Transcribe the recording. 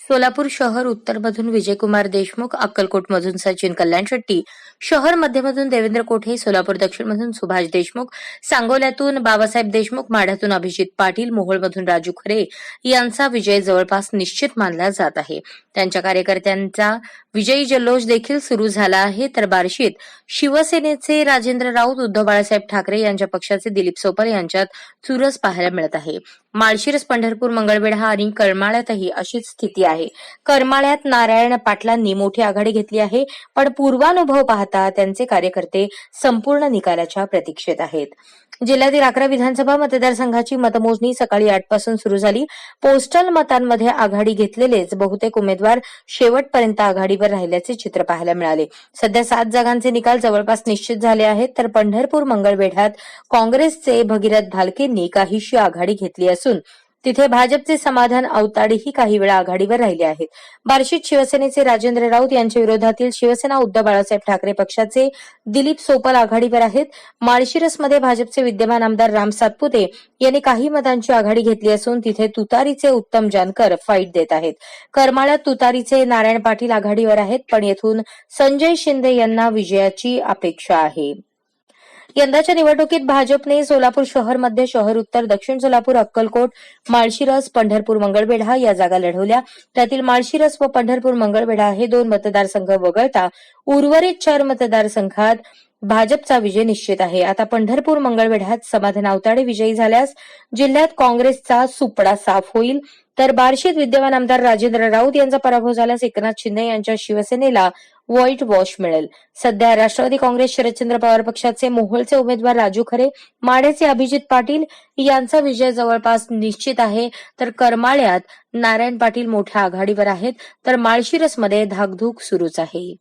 सोलापूर शहर उत्तरमधून विजयकुमार देशमुख, अक्कलकोटमधून सचिन कल्याण शेट्टी, शहर मध्यमधून देवेंद्र कोठे, सोलापूर दक्षिणमधून सुभाष देशमुख, सांगोल्यातून बाबासाहेब देशमुख, माढ्यातून अभिजित पाटील, मोहोळमधून राजू खरे यांचा विजय जवळपास निश्चित मानला जात आहे. त्यांच्या कार्यकर्त्यांचा विजयी जल्लोष देखील सुरू झाला आहे. तर बार्शीत शिवसेनेचे राजेंद्र राऊत, उद्धव बाळासाहेब ठाकरे यांच्या पक्षाचे दिलीप सोपल यांच्यात चुरस पाहायला मिळत आहे. माळशिरस, पंढरपूर, मंगळवेढा आणि करमाळ्यातही अशीच स्थिती आहे. करमाळ्यात नारायण पाटलांनी मोठी आघाडी घेतली आहे, पण पूर्वानुभव पाहता त्यांचे कार्यकर्ते संपूर्ण निकालाच्या प्रतीक्षेत आहेत. जिल्ह्यातील 11 विधानसभा मतदारसंघाची मतमोजणी सकाळी 8 पासून सुरू झाली. पोस्टल मतांमध्ये आघाडी घेतलेलेच बहुतेक उमेदवार शेवटपर्यंत आघाडीवर राहिल्याचे चित्र पाहायला मिळाले. सध्या 7 जागांचे निकाल जवळपास निश्चित झाले आहेत. तर पंढरपूर, मंगळवेढ्यात काँग्रेसचे भगीरथ भालकेंनी काहीशी आघाडी घेतली असून तिथे भाजपचे समाधान अवताडेही काही वेळा आघाडीवर राहिले आहेत. बार्शीत शिवसेनेचे राजेंद्र राऊत यांच्या विरोधातील शिवसेना उद्धव बाळासाहेब ठाकरे पक्षाचे दिलीप सोपल आघाडीवर आहेत. माळशिरसमध्ये भाजपचे विद्यमान आमदार राम सातपुते यांनी काही मतांची आघाडी घेतली असून तिथे तुतारीचे उत्तम जानकर फाईट देत आहेत. करमाळ्यात तुतारीचे नारायण पाटील आघाडीवर आहेत, पण येथून संजय शिंदे यांना विजयाची अपेक्षा आहे. यंदाच्या निवडणुकीत भाजपने सोलापूर शहरमध्ये शहर उत्तर, दक्षिण सोलापूर, अक्कलकोट, माळशिरस, पंढरपूर, मंगळवेढा या जागा लढवल्या. त्यातील माळशिरस व पंढरपूर, मंगळवेढा हे 2 मतदारसंघ वगळता उर्वरित 4 मतदारसंघात भाजपचा विजय निश्चित आहे. आता पंढरपूर, मंगळवेढ्यात समाधान अवताडे विजयी झाल्यास जिल्ह्यात काँग्रेसचा सुपडा साफ होईल. तर बार्शीत विद्यमान आमदार राजेंद्र राऊत यांचा पराभव झाल्यास एकनाथ शिंदे यांच्या शिवसेनेला व्हाईट वॉश मिळेल. सध्या राष्ट्रवादी काँग्रेस शरदचंद्र पवार पक्षाचे मोहोळचे उमेदवार राजू खरे, माढ्याचे अभिजित पाटील यांचा विजय जवळपास निश्चित आहे. तर करमाळ्यात नारायण पाटील मोठ्या आघाडीवर आहेत. तर माळशिरसमध्ये धाकधूक सुरूच आहे.